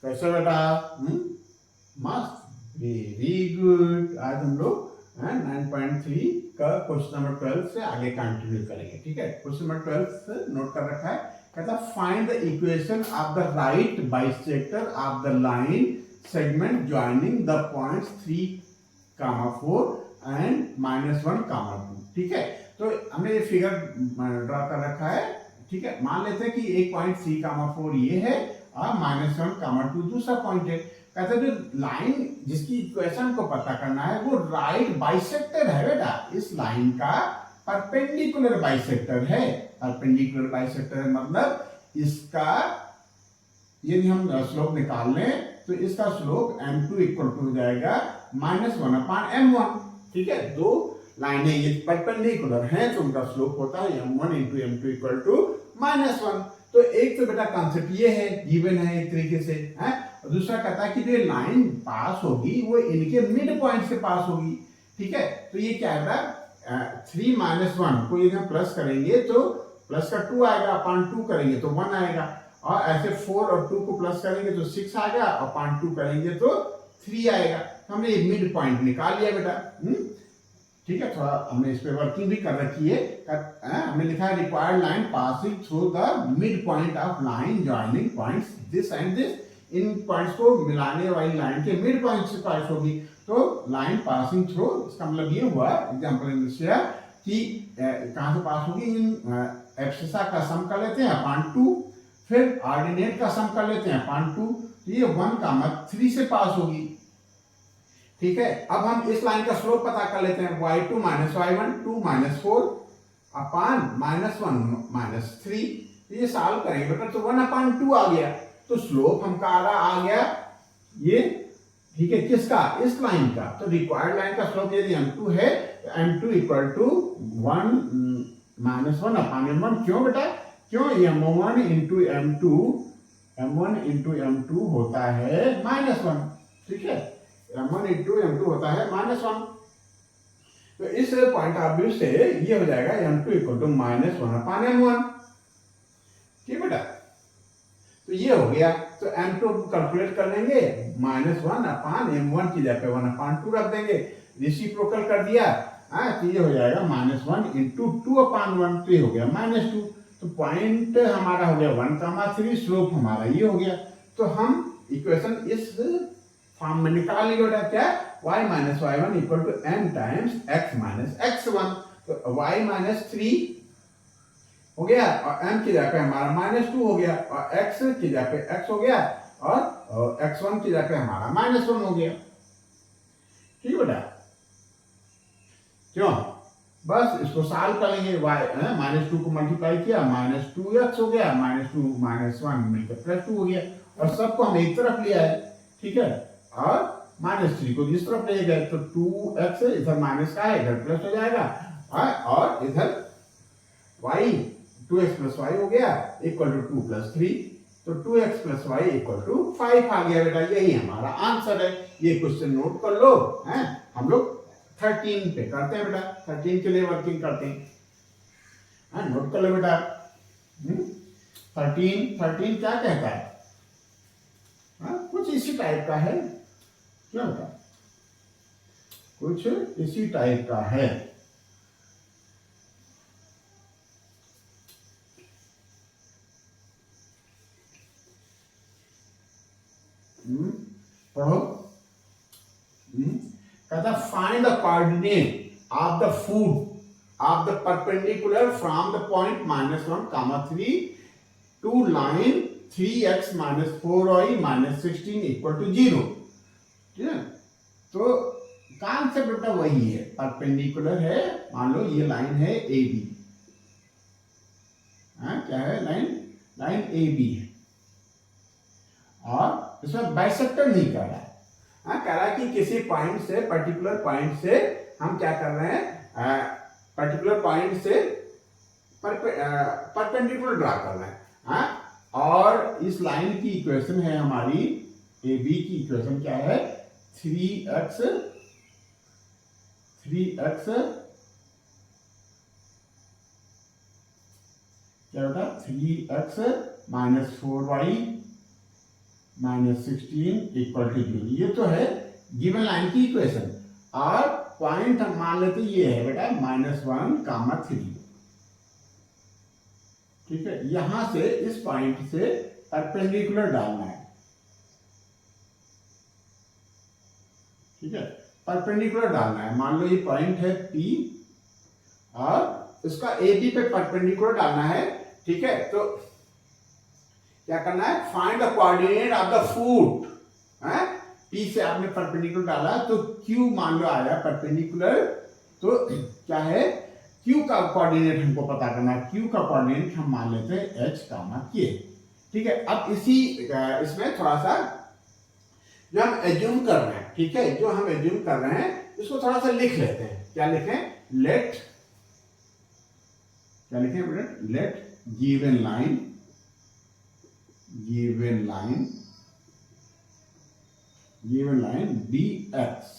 कैसे बेटा? मस्त, वेरी गुड। आज हम लोग 9.3 का क्वेश्चन नंबर 12 से आगे कंटिन्यू करेंगे। ठीक है, क्वेश्चन नंबर 12 से नोट कर रखा है। कहता find the equation of the right bisector of the line segment joining the points 3,4 and -1,2। ठीक है, तो हमने ये फिगर ड्रा कर रखा है। ठीक है, मान लेते हैं कि एक पॉइंट 3,4 ये है और -1,2 दूसरा पॉइंट है। कहते हैं जो लाइन जिसकी इक्वेशन को पता करना है वो राइट बाइसेक्टर है बेटा, इस लाइन का परपेंडिकुलर बाइसेक्टर है। परपेंडिकुलर बाइसेक्टर मतलब इसका यदि हम स्लोप निकाल लें तो इसका स्लोप m2 इक्वल टू हो जाएगा -1/m1। ठीक है, दो लाइनें ये परपेंडिकुलर हैं तो उनका स्लोप होता है m1 × m2 इक्वल टू -1। तो एक तो बेटा कॉन्सेप्ट ये है, गिवन है एक तरीके से है। और दूसरा कहता है कि जो लाइन पास होगी वो इनके मिड पॉइंट से पास होगी। ठीक है, तो ये क्या है 3 - 1 को यदि हम प्लस करेंगे तो प्लस का 2 आएगा, अपॉन 2 करेंगे तो 1 आएगा, और ऐसे 4 और 2 को प्लस करेंगे तो 6 आएगा, अपॉन 2 करेंगे तो 3 आएगा। हमने ये मिड पॉइंट निकाल लिया बेटा। ठीक है, थोड़ा हमने इस पे वर्किंग भी कर रखी है। हमने लिखा है required line passing through the mid point of line joining points this and this. In points को मिलाने वाली लाइन के मिड पॉइंट से पास होगी। तो लाइन पासिंग थ्रू, इसका मतलब ये हुआ एग्जांपल इन दिस कि कहां से पास होगी, इन एब्सिसा का सम कर लेते हैं अपॉन 2, फिर ऑर्डिनेट का सम कर लेते हैं अपॉन 2, तो ये 1,3 से पास होगी। ठीक है, अब हम इस लाइन का स्लोप पता कर लेते हैं, y2 - y1 2 - 4 अपॉन -1 - 3। ये सॉल्व करेंगे बेटा तो 1/2 आ गया। तो स्लोप हमका आ गया ये। ठीक है, किसका? इस लाइन का। तो रिक्वायर्ड लाइन का स्लोप यदि m2 है तो m2 इक्वल टू 1 - 1/m1। क्यों बेटा? क्यों? m1 × m2 होता है -1। ठीक है, m1 × m2 होता है -1। तो इस पॉइंट ऑफ व्यू से ये हो जाएगा m2 इक्वल टू -1/m1। ठीक बेटा, तो ये हो गया। तो m2 कैलकुलेट कर लेंगे, -1/m1 की जगह पे 1/2 रख देंगे, रेसिप्रोकल कर दिया। तो ये हो जाएगा -1 × 2/1, तो ये हो गया -2। तो पॉइंट हमारा हो गया 1,3, स्लोप हमारा ये हो गया। तो हम इक्वेशन इस फॉर्म में निकाल लिया बेटा, क्या? y - y1 equal to m times x - x1। तो y - 3 हो गया और m की जगह पे हमारा -2 हो गया, और x की जगह पे x हो गया, और x1 की जगह पे हमारा -1 हो गया। ठीक बेटा, क्यों? बस इसको सॉल्व कर लेंगे। y -2 को मल्टीप्लाई किया, -2x हो गया, -2 - 1 मिलकर +2 हो गया, और सबको हम एक तरफ लिया है। ठीक है, और -3 को इस तरफ ले गए तो 2x इधर माइनस का है, इधर प्लस हो जाएगा, और इधर y 2x + y हो गया इक्वल टू 2 + 3। तो 2x + y इक्वल टू 5 आ गया बेटा। यही हमारा आंसर है। ये क्वेश्चन नोट कर लो। हैं, हम लोग 13 पे करते हैं बेटा, 13 के लिए वर्किंग करते हैं। नोट कर लो बेटा। 13 क्या कहता है? कुछ इसी टाइप का है। क्या होता है? कुछ इसी टाइप का है। पढ़ो। कहता find the coordinate of the foot of the perpendicular from the point -1, 3 to line 3x - 4y - 16 equal to 0। ठीक है, तो कॉन्सेप्ट बेटा वही है, परपेंडिकुलर है। मान लो ये लाइन है AB। क्या है? लाइन AB है, और इसमें बाइसेक्टर नहीं कर रहा है। कह रहा है कि किसी पॉइंट से, पर्टिकुलर पॉइंट से हम क्या कर रहे हैं, पर्टिकुलर पॉइंट से परपेंडिकुलर ड्रा कर रहे हैं। और इस लाइन की इक्वेशन है हमारी, AB की इक्वेशन क्या है? 3x क्या बेटा? 3x - 4y -16 equal to 0। ये तो है गिवन लाइन की इक्वेशन। और पॉइंट हम मान लेते ये है बेटा -1, 3। ठीक है, यहां से इस पॉइंट से परपेंडिकुलर डालना है। ठीक है, परपेंडिकुलर डालना है। मान लो ये पॉइंट है P और इसका AB पे परपेंडिकुलर डालना है। ठीक है, तो क्या करना है, find the coordinate of the foot. P से आपने परपेंडिकुलर डाला तो Q मान लो आया परपेंडिकुलर, तो क्या है Q का कोऑर्डिनेट हमको पता करना है। Q का कोऑर्डिनेट हम मान लेते हैं H, K। ठीक है, अब इसी इसमें थोड़ा सा जो हम एज्यूम कर रहे हैं, ठीक है, जो हम एज्यूम कर रहे हैं इसको थोड़ा सा लिख लेते हैं। क्या लिखें, लेट, क्या लिखें बेटा, let given line be x,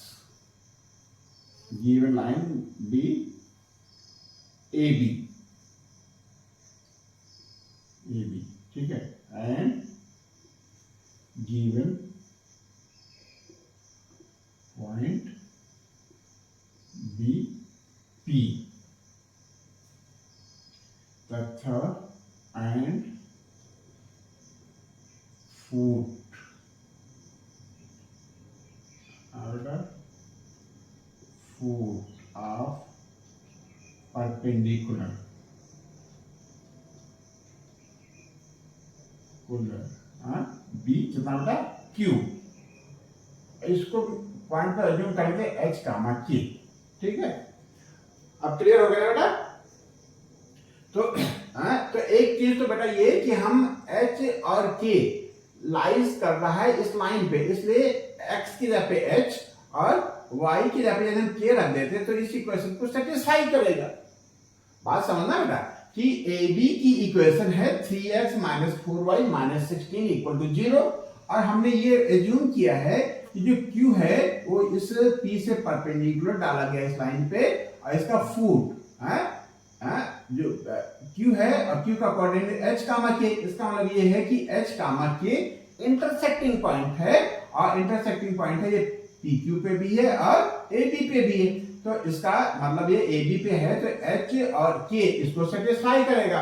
given line be AB, ठीक है, एंड गिवन पॉइंट BP तथा and foot of perpendicular B कितना बेटा Q। इसको पॉइंट पर एज्यूम करेंगे H, K। ठीक है, अब क्लियर हो गया बेटा। तो एक चीज तो बेटा ये कि हम H और K लाइज कर रहा है इस लाइन पे, इसलिए X की जगह पे H और Y की जगह पे यदि हम K रख देते तो इस इक्वेशन को सेटिस्फाई करेगा। बात समझना बेटा कि AB की इक्वेशन है 3x - 4y - 16 इक्वल टू 0, और हमने ये एज्यूम किया है कि जो Q है वो इस P से परपेंडिकुलर डाला गया इस लाइन पे, और इसका फुट जो Q है और Q का कोऑर्डिनेट H, K। इसका मतलब ये है कि H, K इंटरसेक्टिंग पॉइंट है, और इंटरसेक्टिंग पॉइंट है ये PQ पे भी है और AB पे भी है। तो इसका मतलब ये AB पे है तो H और K इसको सेटिस्फाई करेगा।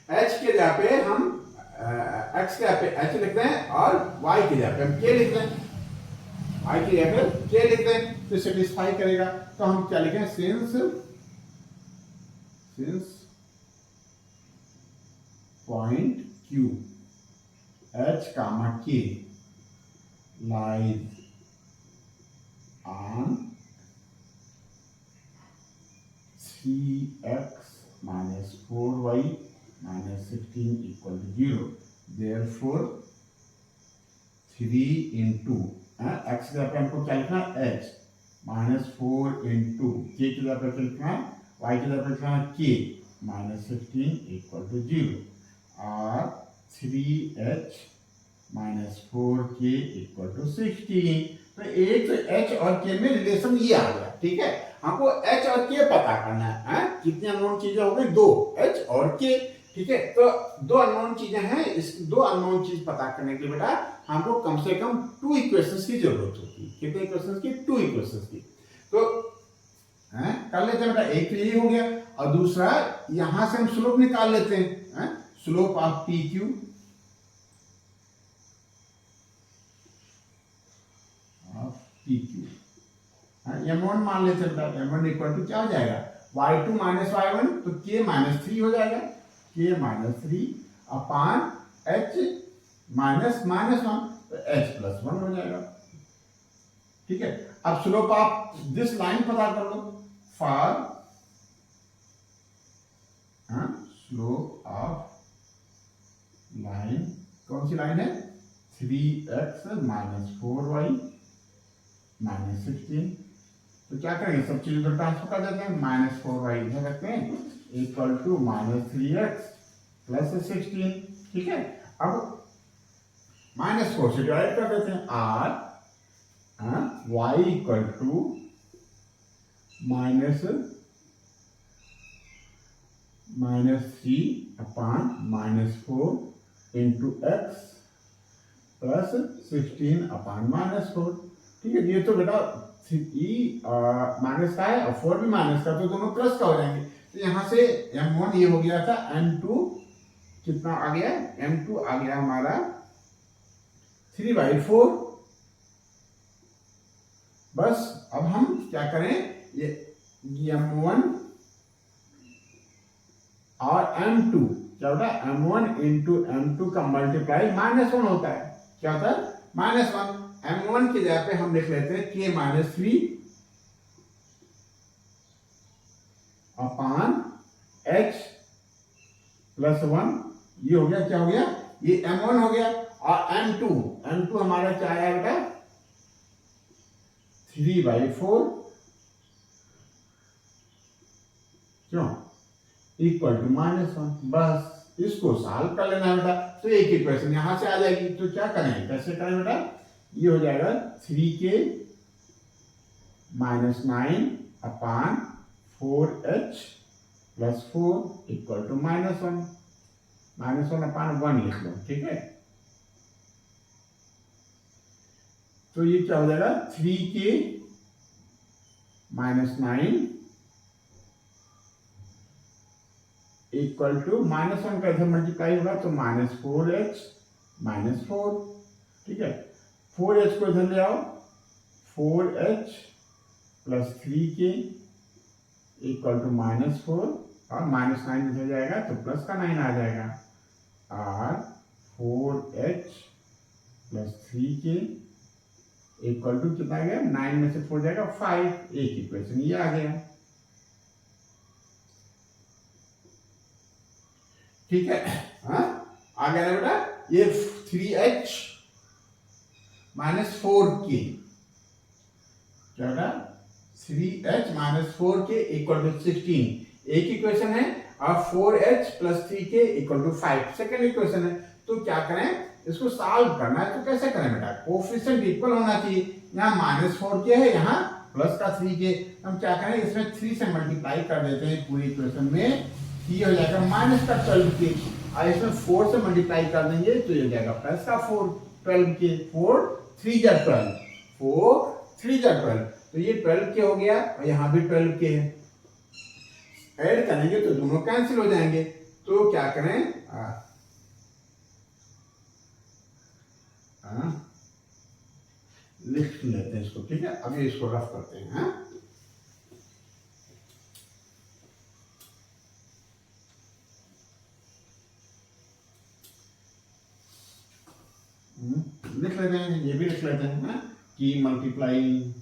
H के जगह पे हम X के जगह पे H लिखते हैं और Y की जगह पे हम K लिखते हैं, Y की जगह पे K लिखते हैं, तो सेटिस्फाई करेगा। तो हम क्या लिखें, since point Q H, K lies on 3x - 4y - 16 equal to 0। Therefore 3 into x की जगह पे हमको क्या लिखना है H, -4 into K की जगह पे लिखना है, Y की जगह पे लिखना है K - 16 equal to 0, और 3h - 4k equal to 16। तो एक तो H और K में रिलेशन ये आ गया। ठीक है, हमको H और K पता करना है। कितनी अननोन चीजें हो गई, 2, H और K। ठीक है, तो 2 अननोन चीजें हैं। इस 2 अननोन चीज पता करने के लिए बेटा हमको कम से कम 2 इक्वेशंस की जरूरत होती है। कितने इक्वेशंस की, 2 इक्वेशंस की। तो कर लेते हैं बेटा, एक तो ये हो गया, और दूसरा यहां से हम स्लोप निकाल लेते हैं। स्लोप ऑफ PQ M1 मान लेते हैं बेटा, M1 इक्वल टू क्या हो जाएगा, y2 - y1, तो K - 3 हो जाएगा, K - 3 अपान H -1, तो H + 1 हो जाएगा। ठीक है, अब स्लोप ऑफ दिस लाइन पता कर लो। फॉर स्लोप ऑफ लाइन, कौन सी लाइन है, 3x - 4y - 16। तो क्या करेंगे, सब चीजों को ट्रांसफर कर देते हैं, -4y इधर रखते हैं इक्वल टू -3x + 16। ठीक है, अब -4 से डिवाइड कर देते हैं, और y equal to -3 upon -4 into x plus 16 upon -4। ठीक है, ये तो बेटा ई माइनस का है और 4 भी माइनस का, तो दोनों प्लस का हो जाएंगे। तो यहाँ से m1 ये हो गया था, m2 कितना आ गया, m2 आ गया हमारा 3/4। बस अब हम क्या करें, ये m1 और m2 क्या होता है, m1 इंटू m2 का मल्टीप्लाई -1 होता है। क्या होता है, -1। m1 की जगह पे हम लिख लेते हैं k-3 अपान h प्लस 1। ये हो गया, क्या हो गया, ये m1 हो गया। और m2 हमारा क्या आया बेटा, 3/4 क्यों, इक्वल टू -1। बस इसको सॉल्व कर लेना है बेटा, तो एक इक्वेशन यहां से आ जाएगी। तो क्या करें, कैसे करें बेटा, ये हो जाएगा 3k -9 upon 4h plus 4 equal to -1। -1 upon 1 लिख लो, ठीक है। तो ये क्या हो जाएगा, 3k -9 इक्वल टू -1 का इधर मल्टीप्लाई होगा तो -4h -4। ठीक है, 4h को इधर ले आओ, 4h plus 3k equal to -4 और -9 इधर जाएगा तो प्लस का 9 आ जाएगा। और 4h plus 3k equal to कितना आ गया, 9 में से 4 जाएगा 5। एक इक्वेशन ये आ गया। ठीक है, हाँ आ गया ना बेटा, ये 3h -4k क्या बेटा, 3h -4k इक्वल टू 16 एक इक्वेशन है, और 4h plus 3k equal to 5 second equation है। तो क्या करें, इसको सॉल्व करना है। तो कैसे करें बेटा, कोफिशिएंट इक्वल होना चाहिए। यहाँ -4k है, यहाँ प्लस का 3k। हम क्या करें, इसमें 3 से मल्टीप्लाई कर देते हैं पूरी इक्वेशन में, ये हो जाएगा माइनस का 12k। और इसमें 4 से मल्टीप्लाई कर देंगे तो ये हो जाएगा प्लस का 12k। 4 3 जा 12, 4 3 जा 12, तो ये 12k हो गया और यहाँ भी 12k है। ऐड करेंगे तो दोनों कैंसिल हो जाएंगे। तो क्या करें, लिख लेते हैं इसको, ठीक है। अभी इसको रफ करते हैं, हाँ? लिख लेते हैं, ये भी लिख लेते हैं, कि मल्टीप्लाइंग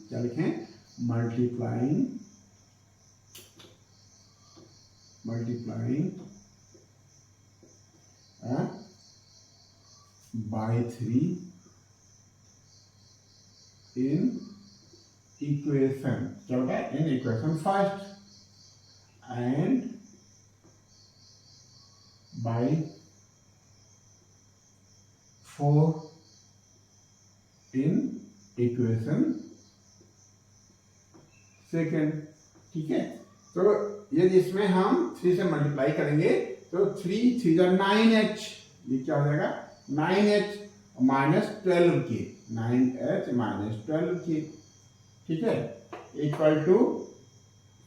क्या लिखें, मल्टीप्लाइंग by 3 in equation, क्या होता है, in equation first, and by 4 in equation second। ठीक है, तो यदि इसमें हम 3 से मल्टीप्लाई करेंगे तो 3 3 जा 9h, ये क्या हो जाएगा 9h minus 12k, 9h minus 12k, ठीक है, इक्वल टू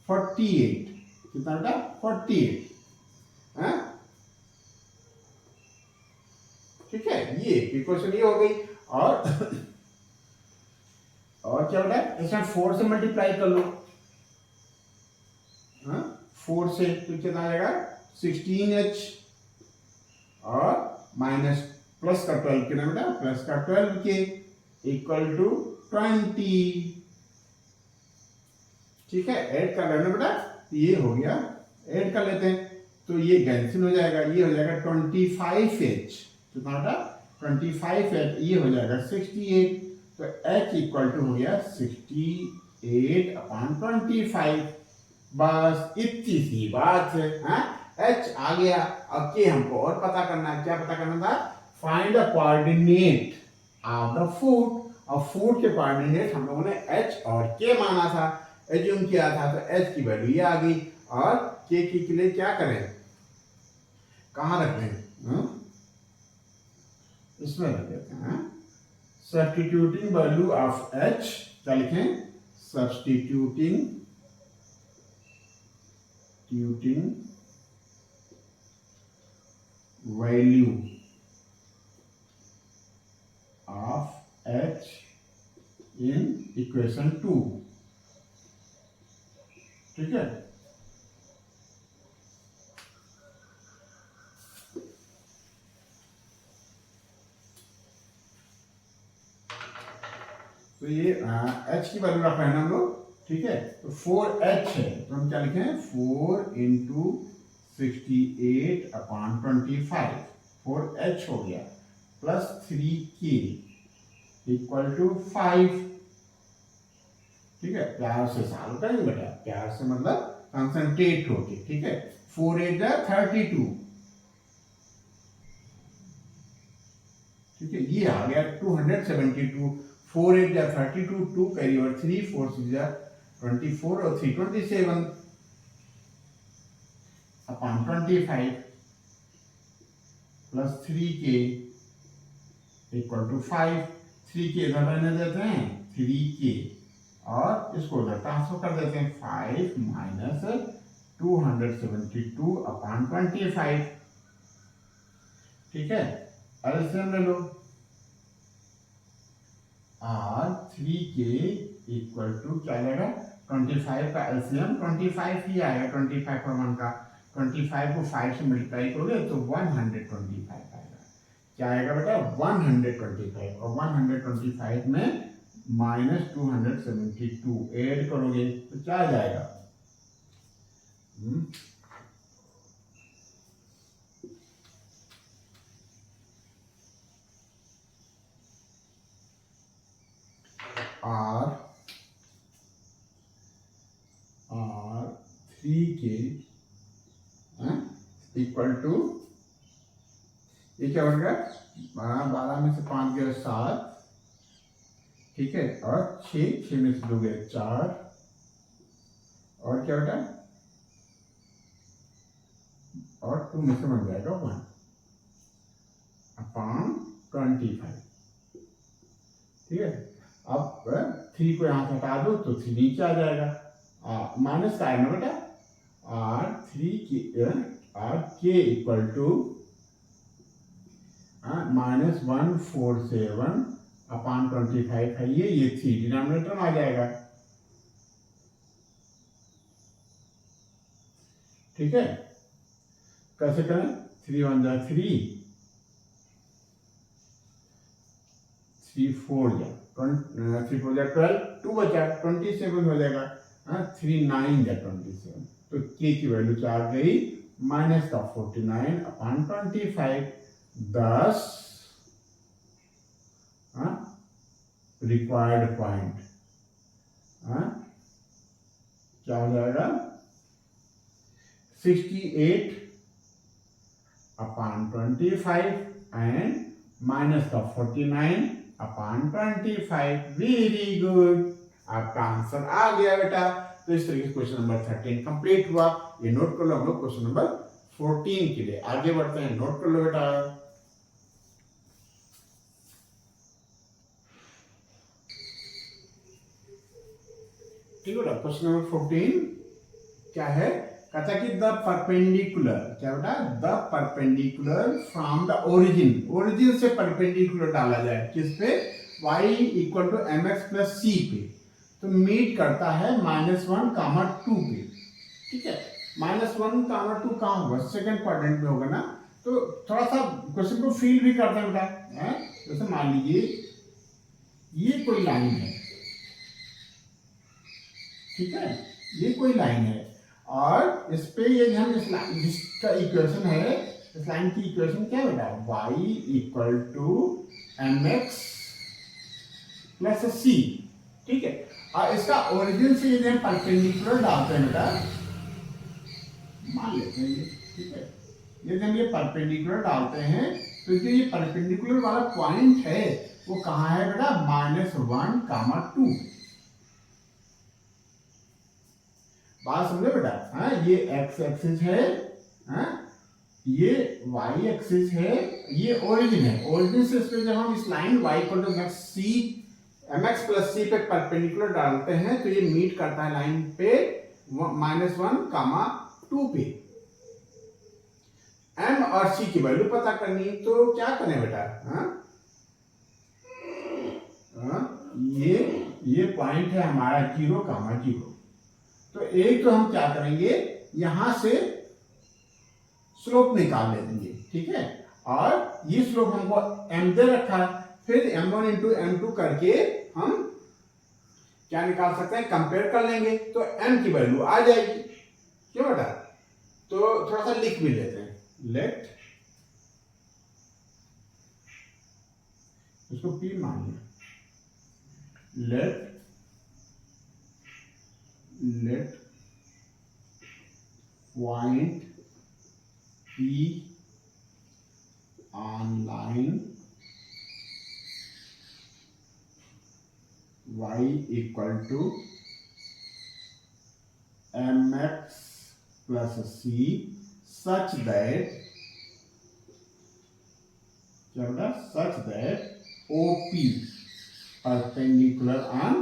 48। कितना बेटा, 48, हाँ ठीक है। ये इक्वेशन ये हो गई। और क्या बेटा, इसमें 4 से मल्टीप्लाई कर लो, हाँ 4 से, तो कितना आ जाएगा 16h और माइनस प्लस का 12 कितना बेटा, प्लस का 12k इक्वल टू 20। ठीक है, ऐड कर लेना बेटा, ये हो गया, ऐड कर लेते हैं तो ये कैंसिल हो जाएगा। ये हो जाएगा 25h, कितना बेटा 25h, ये हो जाएगा 68। तो h इक्वल टू हो गया 68 अपान 25। बस इतनी सी बात है, हाँ h आ गया। अब के हमको और पता करना है, क्या पता करना था, find the coordinate of the food. और फूड के कोऑर्डिनेट हम लोगों ने h और k माना था, एज्यूम किया था, तो h की वैल्यू ये आ गई। और k के लिए क्या करें, कहाँ रखें, इसमें रख देते हैं। सब्स्टिट्यूटिंग वैल्यू ऑफ एच, क्या लिखें? Substituting value of H in equation 2, ठीक है। तो ये h की वैल्यू रख रहे हैं हम लोग, ठीक है। तो 4h है तो हम क्या लिखें? 4 इंटू 68/25, 4h हो गया, प्लस 3k इक्वल टू 5, ठीक है। प्यार से सॉल्व करेंगे बेटा, प्यार से मतलब कंसंट्रेट होके, ठीक है। 4 8 32, ठीक है। ये आ गया 272, 4 8 32, 2 कैरी ओवर 3, 4 6 24 और 3 27 upon 25 plus 3k equal to 5, 3k इधर रहने देते हैं, 3k और इसको उधर ट्रांसफर कर देते हैं, 5 माइनस 272 अपॉन 25, ठीक है। एलसीएम ले लो, और 3k इक्वल टू क्या आएगा? 25 का एलसीएम 25 ही आएगा, 25 पर 1 का, 25 को 5 से मल्टीप्लाई करोगे तो 125 आएगा। क्या आएगा बेटा? 125, और 125 में माइनस 272 ऐड करोगे तो क्या आ जाएगा? R 3k इक्वल टू, ये क्या हो गया? 12 में से 5 गया 7, ठीक है, और 6 में से 2 गया 4, और क्या बेटा? और 2 में से बन जाएगा 1 अपॉन 25, ठीक है। अब 3 को यहाँ से हटा दो तो 3 नीचे आ जाएगा, माइनस का आएगा बेटा, और 3k equal to minus 147 upon 25 है, ये 3 डिनोमिनेटर में आ जाएगा, ठीक है। कैसे करें? 3 1 जा 3, 3 4 जा 3 4 जा 12, 2 बचा 27 हो जाएगा, 3 9 जा 27, तो k की वैल्यू क्या आ गई? माइनस का 49 अपॉन 25, 10 रिक्वायर्ड पॉइंट क्या हो जाएगा? 68 अपॉन 25 एंड माइनस का 49 अपॉन 25। वेरी गुड, आपका आंसर आ गया बेटा। तो इस तरीके से क्वेश्चन नंबर 13 कंप्लीट हुआ। ये नोट कर लो हम लोग क्वेश्चन नंबर 14 के लिए आगे बढ़ते हैं। नोट कर लो बेटा। ठीक है बेटा, क्वेश्चन नंबर 14 क्या है? कहता है कि द परपेंडिकुलर, क्या बेटा? The perpendicular from the origin, origin से परपेंडिकुलर डाला जाए किस पे? y equal to mx plus c पे, तो मीट करता है -1, 2 पे, ठीक है। -1, 2 कहाँ होगा? सेकंड क्वाड्रेंट में होगा ना। तो थोड़ा सा क्वेश्चन को फील भी करते हैं बेटा। जैसे मान लीजिए ये कोई लाइन है, ठीक है, ये कोई लाइन है, और इस पे ये हम इस लाइन जिसका इक्वेशन है, इस लाइन की इक्वेशन क्या है बेटा? y equal to mx plus c, ठीक है। और इसका ओरिजिन से यदि हम परपेंडिकुलर डालते हैं बेटा, मान लेते हैं ये, ठीक है, यदि हम ये परपेंडिकुलर डालते हैं तो ये परपेंडिकुलर वाला पॉइंट है वो कहाँ है बेटा? -1, 2। बात समझे बेटा? ये x एक्सिस है, ये y एक्सिस है, ये ओरिजिन है। ओरिजिन से इस पे जब हम इस line y equal to mx c mx plus c पे परपेंडिकुलर डालते हैं तो ये मीट करता है लाइन पे -1, 2 पे। m और c की वैल्यू पता करनी है तो क्या करें बेटा? ये पॉइंट है हमारा 0, 0। तो एक तो हम क्या करेंगे, यहां से स्लोप निकाल लेंगे, ठीक है। और ये स्लोप हमको m दे रखा है, फिर m1 इंटू m2 करके हम क्या निकाल सकते हैं, कंपेयर कर लेंगे तो m की वैल्यू आ जाएगी। क्यों बेटा? तो थोड़ा सा लिख भी लेते हैं, लेट इसको p मान लिया, let point p on line y equal to mx plus c such that OP perpendicular on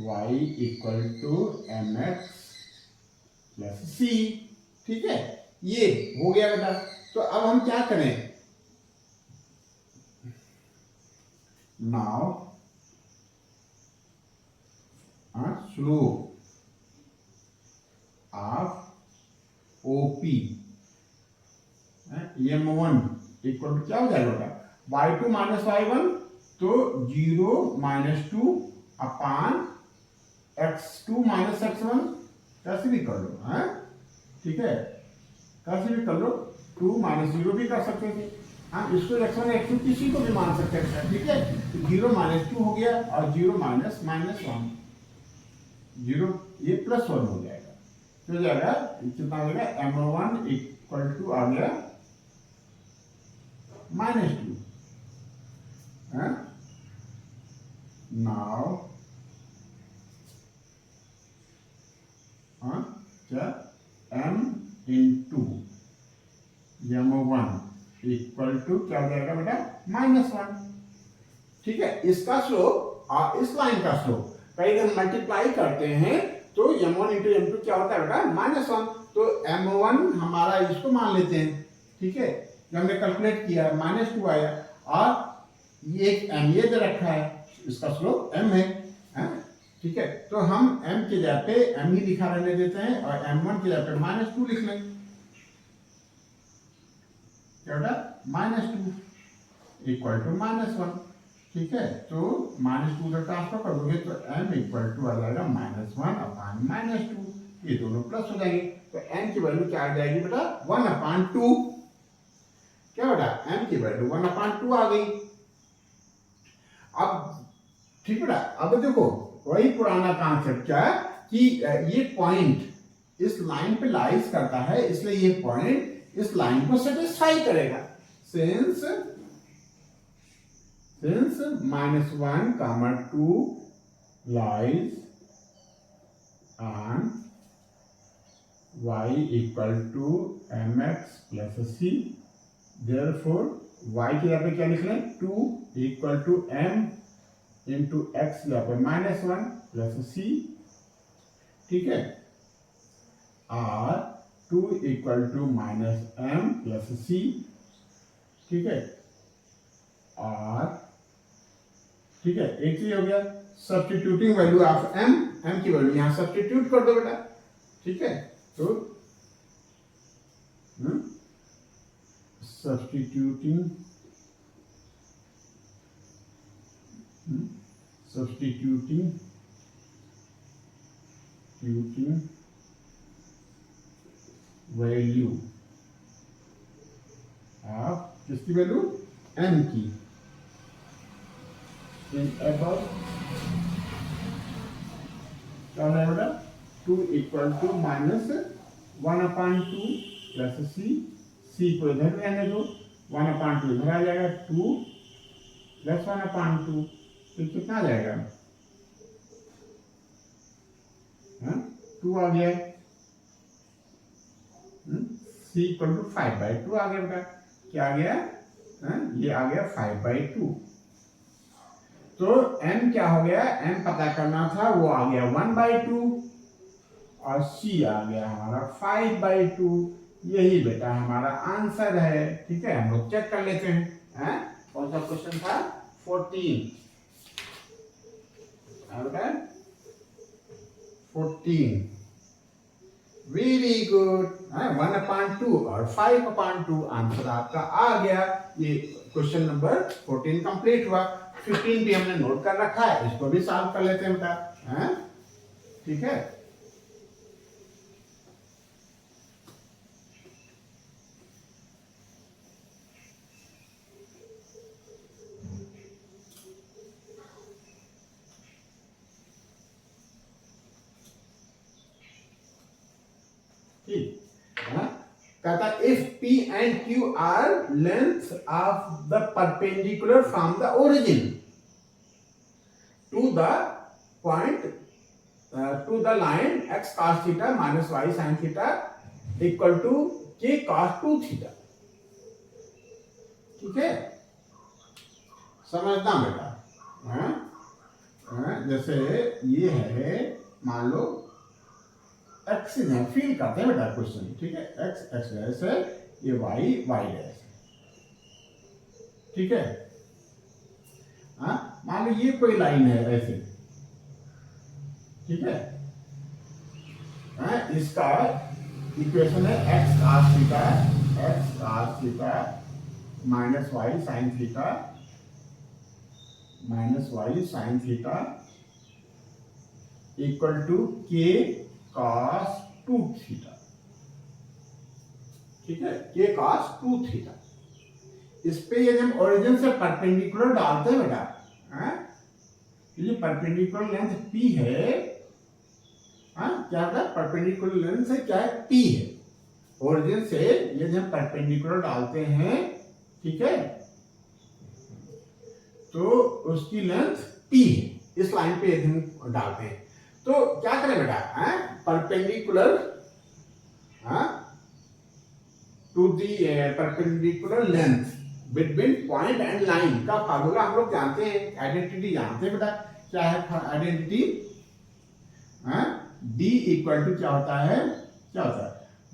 y equal to mx plus c। ठीक है, ये हो गया बेटा। तो अब हम क्या करें, now slope of OP m1 equal to क्या हो जाएगा बेटा, y2 माइनस y1, तो 0 -2 अपान x2 माइनस x1, कैसे भी कर लो, है ठीक है, कैसे भी कर लो। 2 - 0 भी कर सकते थे, हम इसको x1 x2 किसी को भी मान सकते हैं, ठीक है। तो 0 -2 हो गया और 0 -1, 0 ये +1 हो जाएगा। तो हो जाएगा कितना हो गया, m1 इक्वल टू आ गया -2। नाउ क्या m into m1 equal to क्या हो जाएगा बेटा, -1। ठीक है, इसका स्लोप और इस लाइन का स्लोप कहीं अगर मल्टीप्लाई करते हैं तो m1 इंटू m2 क्या होता है बेटा, -1। तो m1 हमारा इसको मान लेते हैं, ठीक है, जो हमने कैलकुलेट किया -2 आया, और ये एक m ये दे रखा है, इसका स्लोप m है, ठीक है। तो हम m की जगह पे m ही लिखा रहने देते हैं और m1 की जगह पे -2 लिख लेंगे, क्या बेटा, -2 इक्वल टू -1, ठीक है। तो -2 उधर ट्रांसफर कर दोगे तो m इक्वल टू आ जाएगा -1 अपान -2, ये दोनों प्लस हो जाएंगे। तो m की वैल्यू क्या आ जाएगी बेटा, 1/2। क्या बेटा, m की वैल्यू 1/2 आ गई। अब ठीक बेटा, अब देखो वही पुराना कॉन्सेप्ट क्या है कि ये पॉइंट इस लाइन पे लाइज करता है, इसलिए ये पॉइंट इस लाइन को सेटिस्फाई करेगा। Since -1, 2 lies on y equal to mx plus c, therefore y की जगह पे क्या लिख लें, 2 equal to m into x की जगह पे -1 प्लस c, ठीक है, और 2 equal to -m plus c, ठीक है, और ठीक है, एक चीज हो गया, सब्स्टिट्यूटिंग वैल्यू ऑफ m की वैल्यू यहां सब्स्टिट्यूट कर दो बेटा, ठीक है। तो सब्स्टिट्यूटिंग वैल्यू ऑफ किसकी वैल्यू, m की, इन above क्या होना है बेटा, 2 इक्वल टू -1/2 प्लस c को इधर रहने दो, 1/2 इधर आ जाएगा, 2 प्लस 1/2, तो कितना आ जाएगा, 2 आ गया। सी इक्वल टू 5/2 आ गया बेटा। क्या आ गया? ये आ गया 5/2। तो m क्या हो गया? m पता करना था, वो आ गया 1/2 और c आ गया हमारा 5/2। यही बेटा हमारा आंसर है। ठीक है, हम लोग चेक कर लेते हैं। कौन सा क्वेश्चन था? 14 बेटा, 14। Very good. 1/2 और 5/2 आंसर आपका आ गया। ये क्वेश्चन नंबर 14 कंप्लीट हुआ। 15 भी हमने नोट कर रखा है, इसको भी सॉल्व कर लेते हैं बेटा। ठीक है, ठीक है। कहता if P and Q are lengths of the perpendicular from the origin to the point to the line x cos theta minus y sin theta equal to k cos 2 theta। ठीक है, समझना बेटा। जैसे ये है, मान लो एक्सिस है, feel करते हैं बेटा क्वेश्चन। ठीक है, एक्स एक्स डैश है, ये वाई वाई डैश है। ठीक है, मान लो ये कोई लाइन है ऐसे। ठीक है, इसका इक्वेशन है x cos theta minus y sine theta equal to k cos 2 theta. ठीक है, के cos 2 थीटा। इस पे यदि हम ओरिजिन से परपेंडिकुलर डालते हैं बेटा, ये परपेंडिकुलर लेंथ P है। क्या होगा? परपेंडिकुलर लेंथ से क्या है? P है। ओरिजिन से यदि हम परपेंडिकुलर डालते हैं, ठीक है, तो उसकी लेंथ P है। इस लाइन पे यदि हम डालते हैं तो क्या करें बेटा? Perpendicular to the perpendicular length between point and line का फार्मूला हम लोग जानते हैं, आइडेंटिटी जानते हैं बेटा। क्या है आइडेंटिटी? D इक्वल टू क्या होता है?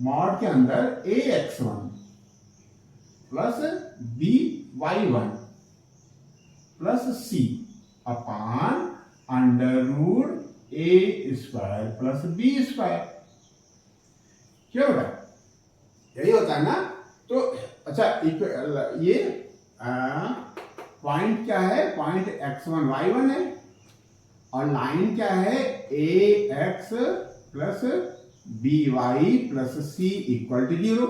मॉड के अंदर ax1 plus by1 plus c upon under root a² plus b²। क्यों बेटा? यही होता है ना। तो अच्छा, ये पॉइंट क्या है? पॉइंट x1 y1 है और लाइन क्या है? ax plus by plus c equal to 0।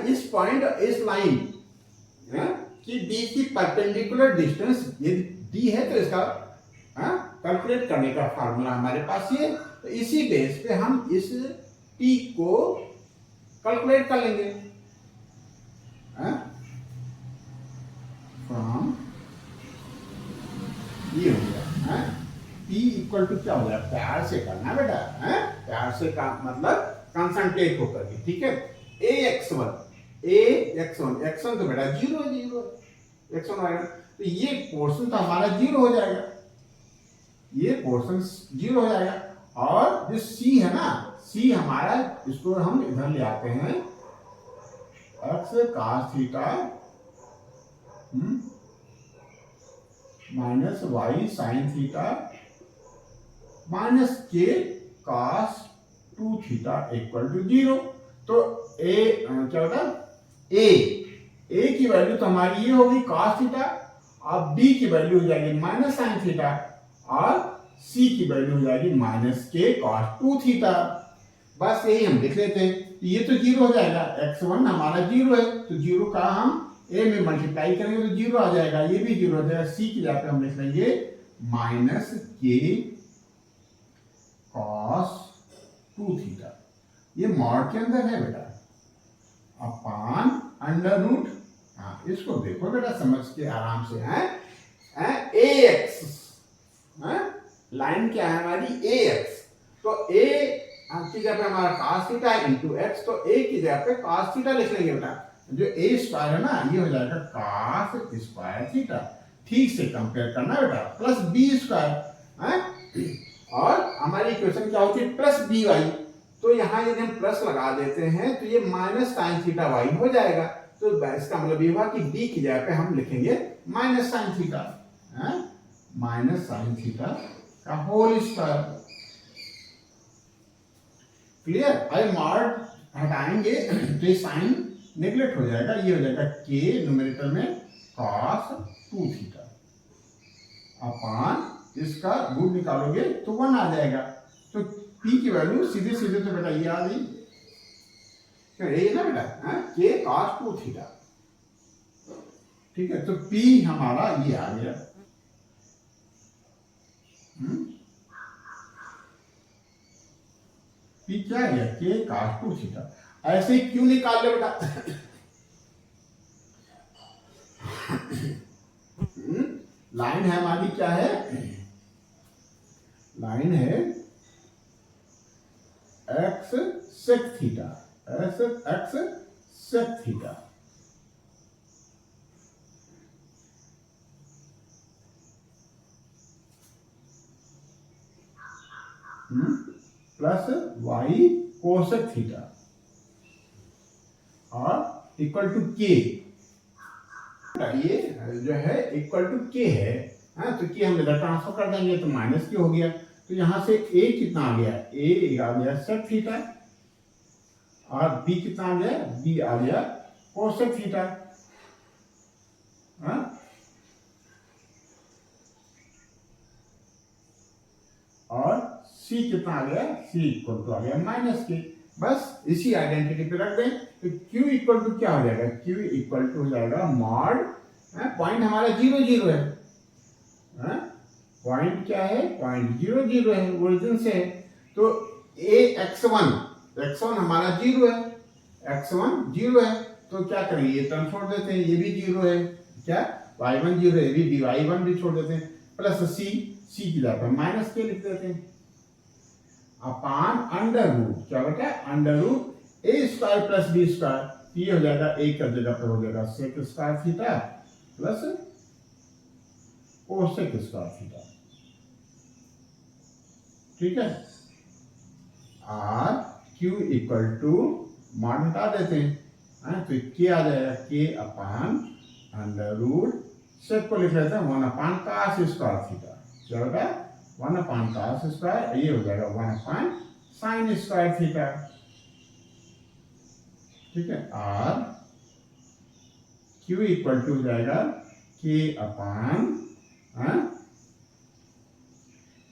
इस पॉइंट, इस लाइन की बीच की परपेंडिकुलर डिस्टेंस यदि d है तो इसका कैलकुलेट करने का फार्मूला हमारे पास ये। तो इसी बेस पे हम इस t को कैलकुलेट कर लेंगे। फ्रॉम ये हो गया P इक्वल टू क्या हो गया? प्यार से करना बेटा। प्यार से का मतलब कंसंट्रेट होकर के। ठीक है, x1 तो बेटा 0 x1 y1, तो ये पोर्शन तो हमारा 0 हो जाएगा। ये पोर्शन 0 हो जाएगा। और जो C है ना, C हमारा, इसको हम इधर ले आते हैं, x cos theta minus y sine theta minus k cos 2 theta equal to 0। तो a क्या होता है? a की वैल्यू तो हमारी ये होगी cos थीटा, अब b की वैल्यू हो जाएगी माइनस साइन थीटा और c की वैल्यू हो जाएगी माइनस k cos 2 थीटा। बस यही हम लिख लेते हैं। तो ये तो 0 हो जाएगा, x1 हमारा 0 है, तो 0 का हम a में मल्टीप्लाई करेंगे तो 0 आ जाएगा, ये भी 0 हो जाएगा। c की जगह पे हम लिख लेंगे माइनस k cos 2 थीटा। ये मॉड के अंदर है बेटा, अपान अंडर रूट। इसको देखो बेटा समझ के आराम से। ax लाइन क्या है हमारी? ax। तो की जगह पे हमारा cos थीटा इंटू एक्स, तो a की जगह पे cos थीटा लिख लेंगे बेटा। जो a स्क्वायर है ना ये हो जाएगा cos स्क्वायर थीटा, ठीक से कंपेयर करना बेटा, प्लस b स्क्वायर है, और हमारी इक्वेशन क्या होती है प्लस बी वाई, तो यहाँ यदि हम प्लस लगा देते हैं तो ये माइनस साइन थीटा वाई हो जाएगा। तो इसका मतलब ये हुआ कि b की जगह पे हम लिखेंगे minus sign theta, minus sine theta का होल स्क्वायर। क्लियर? अरे मॉड हटाएंगे तो ये साइन नेग्लेक्ट हो जाएगा, ये हो जाएगा k न्यूमेरिकल में cos 2 थीटा अपान इसका रूट निकालोगे तो 1 आ जाएगा। तो p की वैल्यू सीधे सीधे तो बेटा ये आ गई, ये ना बेटा k cos 2 थीटा, ठीक है। तो p हमारा ये आ गया, p क्या है k cos 2 थीटा। ऐसे ही क्यों निकाल ले बेटा, लाइन है हमारी क्या है, लाइन है x sec theta, x sec theta, plus y cosec theta और इक्वल टू k, ये जो है इक्वल टू k है, तो k हम इधर ट्रांसफर कर देंगे तो माइनस k हो गया। तो यहां से a कितना आ गया, a आ गया सेक थीटा, और b कितना आ गया, b आ गया कोसेक थीटा, और c कितना आ गया, c इक्वल टू आ गया माइनस के। बस इसी आइडेंटिटी पे रख दें तो q इक्वल टू क्या हो जाएगा, q इक्वल टू हो जाएगा मॉड, पॉइंट हमारा 0 0 है, पॉइंट क्या है, पॉइंट 0 0 है, ओरिजिन से है। तो a x1 हमारा 0 है, x1 0 है, तो क्या करेंगे ये टर्म छोड़ देते हैं, ये भी 0 है, क्या y1 0 है, ये भी y1 भी छोड़ देते हैं, प्लस c की जगह पर माइनस के लिख देते हैं अपान अंडर रूट, क्या बेटा under root a square plus b square, ये हो जाएगा a की जगह पर हो जाएगा sec square theta plus cosec square theta, ठीक है। और q इक्वल टू मान हटा देते हैं, तो k आ जाएगा k अपान अंडर रूट, सेक को लिख लेते हैं 1 अपान cos स्क्वायर थीटा, क्या होगा 1 अपान cos स्क्वायर, ये हो जाएगा 1 अपान साइन स्क्वायर थीटा, ठीक है। और q इक्वल टू हो जाएगा k अपान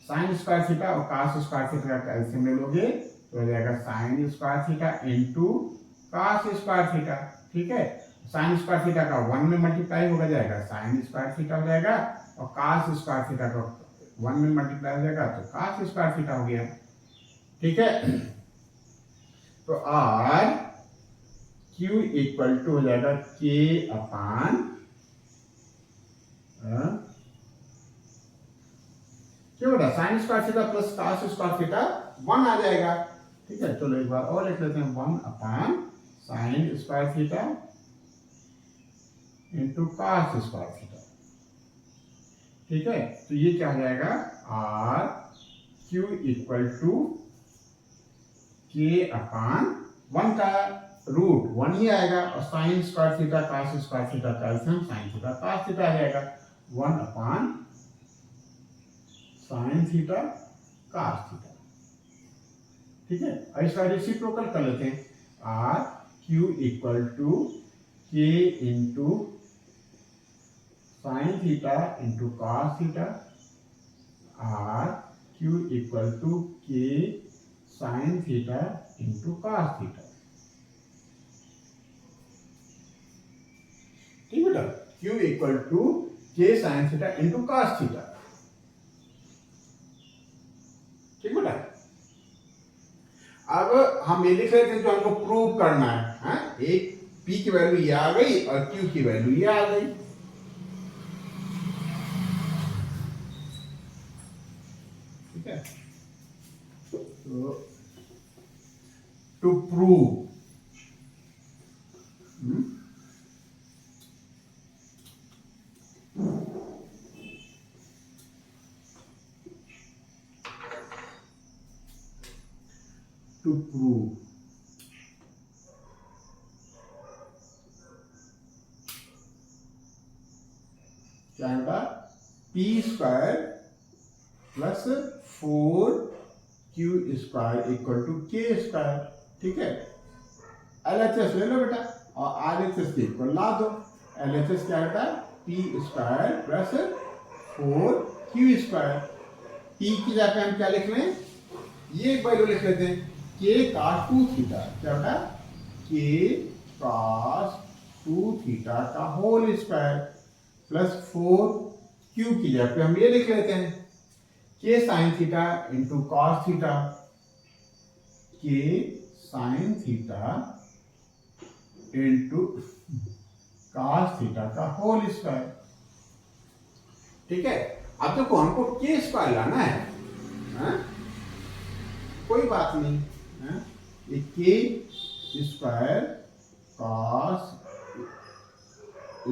साइन स्क्वायर थीटा और cos स्क्वायर थीटा का एलसीएम ले लोगे तो हो जाएगा sign square theta into cos square theta, ठीक है। साइन स्क्वायर थीटा का 1 में मल्टीप्लाई हो जाएगा साइन स्क्वायर थीटा हो जाएगा, और cos स्क्वायर थीटा का 1 में मल्टीप्लाई हो जाएगा तो cos स्क्वायर थीटा हो गया, ठीक है। तो आर q इक्वल टू हो जाएगा k अपान क्यों बेटा sign square theta plus cos square theta 1 आ जाएगा, ठीक है। चलो एक बार और लिख लेते हैं 1 upon sine square theta into cos square theta, ठीक है। तो ये क्या हो जाएगा R q equal to k upon 1 का रूट 1 ही आएगा, और sine square theta cos square theta का LCM sine theta cos theta आ जाएगा, 1 upon sine theta cos theta, ठीक है। और इसका रेसिप्रोकल कर लेते हैं, R q equal to k into sine theta into cos theta, r q equal to k sine theta into cos theta, ठीक बेटा। q equal to k sine theta into cos theta, ठीक बेटा। अब हम ये लिख रहे थे जो हमको प्रूव करना है, एक p की वैल्यू ये आ गई और q की वैल्यू ये आ गई, ठीक है। तो टू प्रूव to prove क्या होगा p square plus 4q² equal to k square. ठीक है, LHS ले लो बेटा और RHS के इक्वल ला दो। LHS क्या होता है P square plus 4q²। P की जगह हम क्या लिख लें, ये वैल्यू लिख लेते हैं के cos 2 थीटा। क्या होता है के cos 2 थीटा का होल स्क्वायर प्लस 4q की जगह पे हम ये लिख लेते हैं k sine theta into cos theta. K sine theta into cos theta का होल स्क्वायर। ठीक है, अब देखो हमको के स्क्वायर लाना है, कोई बात नहीं है? ये के स्क्वायर कॉस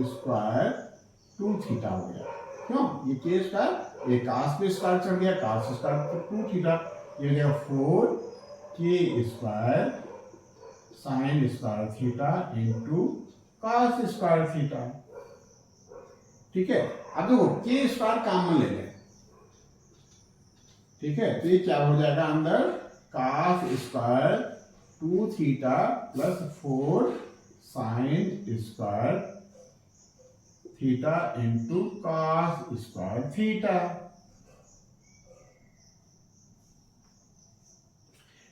स्क्वायर 2 थीटा हो गया। क्यों, ये के स्क्वायर ये कॉस पे स्क्वायर चढ़ गया, कॉस स्क्वायर 2 थीटा, ये हो गया 4 के square sine square theta into cos square theta. ठीक है, अब देखो के स्क्वायर कॉमन ले लें। ठीक है, तो ये क्या हो जाएगा अंदर cos square 2 theta plus 4 sign square theta into cos square theta.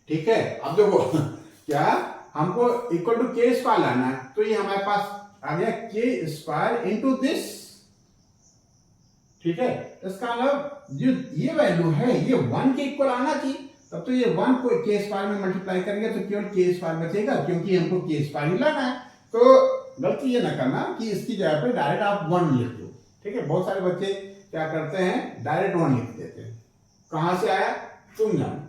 ठीक है, अब देखो क्या हमको इक्वल टू के स्क्वायर लाना है, तो ये हमारे पास आ गया के स्क्वायर इंटू दिस। ठीक है, इसका मतलब जो ये वैल्यू है ये 1 के इक्वल आना चाहिए, तब तो ये 1 को के स्क्वायर में मल्टीप्लाई करेंगे तो केवल के स्क्वायर बचेगा, क्योंकि हमको के स्क्वायर ही लाना है। तो गलती ये ना करना कि इसकी जगह पे डायरेक्ट आप 1 लिख दो। ठीक है, बहुत सारे बच्चे क्या करते हैं डायरेक्ट 1 लिख देते हैं। कहां से आया तुम जानो,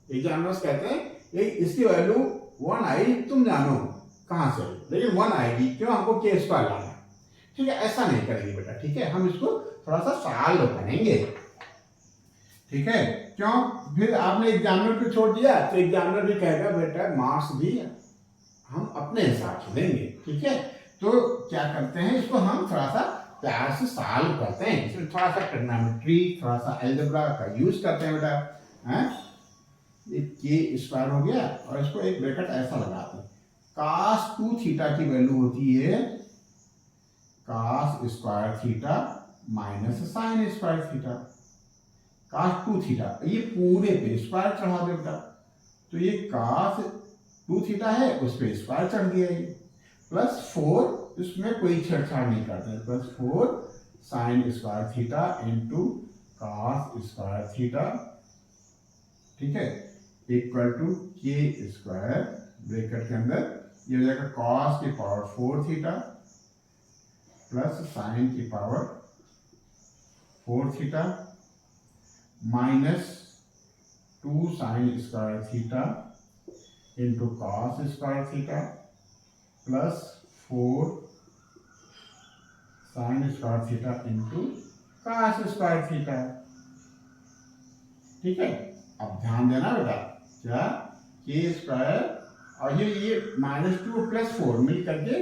एग्जामिनर्स कहते हैं ये इसकी वैल्यू 1 आई, तुम जानो कहां से आई, लेकिन 1 आएगी, क्यों, हमको के स्क्वायर लाना है। ठीक है, ऐसा नहीं करेंगे बेटा। ठीक है, हम इसको थोड़ा सा सॉल्व करेंगे। ठीक है, क्यों, फिर आपने एग्जामिनर को छोड़ दिया तो एग्जामिनर भी कहेगा बेटा मार्क्स भी हम अपने हिसाब से देंगे। ठीक है, तो क्या करते हैं इसको हम थोड़ा सा प्यार से सॉल्व करते हैं, इसमें थोड़ा सा ट्रिग्नोमेट्री थोड़ा सा अलजेब्रा का यूज करते हैं बेटा। हैं, ये के स्क्वायर हो गया और इसको एक ब्रैकेट ऐसा लगाते हैं, cos 2 थीटा की वैल्यू होती है cos square theta minus sign square theta. cos 2 theta ये पूरे पे स्क्वायर चढ़ा दो बेटा, तो ये cos 2 थीटा है उस पे स्क्वायर चढ़ गया, ये प्लस 4 इसमें कोई छेड़छाड़ नहीं करते हैं, plus 4 sign square theta into cos square theta. ठीक है, equal to k square bracket के अंदर ये हो जाएगा कॉस की पावर 4 थीटा प्लस साइन की power 4 theta minus 2 sine square theta into cos square theta plus 4 sign square theta into cos square theta. ठीक है, अब ध्यान देना बेटा, क्या के स्क्वायर और ये -2 प्लस 4 मिल करके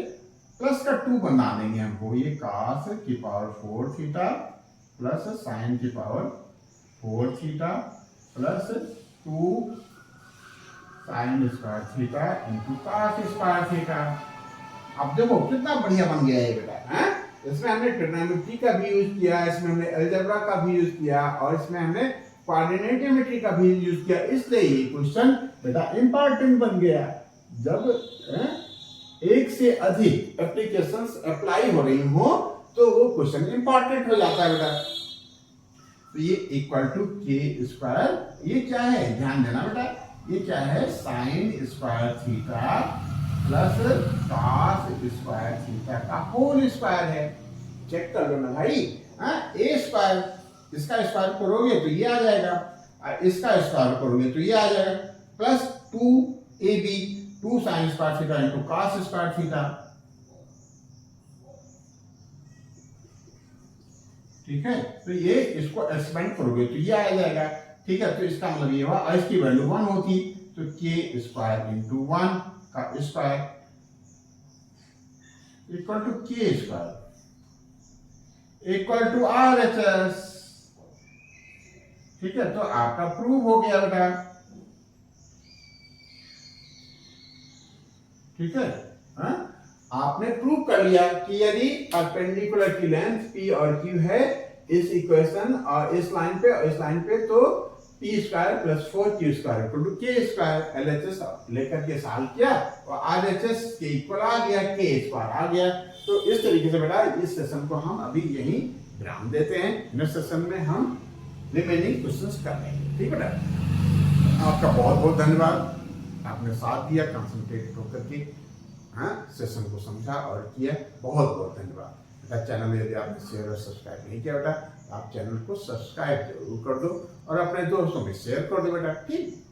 प्लस का 2 बना देंगे हमको, ये cos की पावर 4 थीटा प्लस साइन की power 4 theta plus 2 sine square theta into cos square theta. अब देखो कितना बढ़िया बन गया है बेटा, हैं? इसमें हमने ट्रिग्नोमेट्री का भी यूज किया, इसमें हमने अलजेब्रा का भी यूज किया और इसमें हमने कोऑर्डिनेट ज्योमेट्री का भी यूज किया, इसलिए ये क्वेश्चन बेटा इंपॉर्टेंट बन गया। जब एक से अधिक एप्लीकेशंस अप्लाई हो रही हो तो वो क्वेश्चन इंपॉर्टेंट हो जाता है बेटा। तो ये इक्वल टू के स्क्वायर, ये क्या है ध्यान देना बेटा, ये क्या है sign square theta plus cos square theta का होल स्क्वायर है। चेक कर लो ना भाई, ए स्क्वायर इसका स्क्वायर करोगे तो ये आ जाएगा, इसका स्क्वायर करोगे तो ये आ जाएगा, plus 2 a b 2 sine square theta into cos square theta, ठीक है। तो ये इसको एक्सपेंड करोगे तो ये आ जाएगा, ठीक है। तो इसका मतलब ये हुआ इसकी वैल्यू 1 होती तो के स्क्वायर इंटू 1 का square equal to k square equal to R H S, ठीक है। तो आपका प्रूव हो गया बेटा, ठीक है। हा? आपने प्रूव कर लिया कि यदि परपेंडिकुलर की लेंथ पी और क्यू है इस इक्वेशन और इस लाइन पे तो p square plus 4 q square equal to k square, LHS लेकर के सॉल्व किया और आरएचएस के इक्वल आ गया, के स्क्वायर आ गया। तो इस तरीके से बेटा इस सेशन को हम अभी यहीं विराम देते हैं। नेक्स्ट सेशन में हम रिमेनिंग क्वेश्चंस कर लेंगे, ठीक है बेटा। आपका बहुत बहुत धन्यवाद, आपने साथ दिया, कंसंट्रेट होकर के हाँ सेशन को समझा और किया, बहुत बहुत धन्यवाद बेटा। चैनल में यदि आपने शेयर और सब्सक्राइब नहीं किया बेटा, आप चैनल को सब्सक्राइब जरूर कर दो और अपने दोस्तों में शेयर कर दो बेटा, ठीक।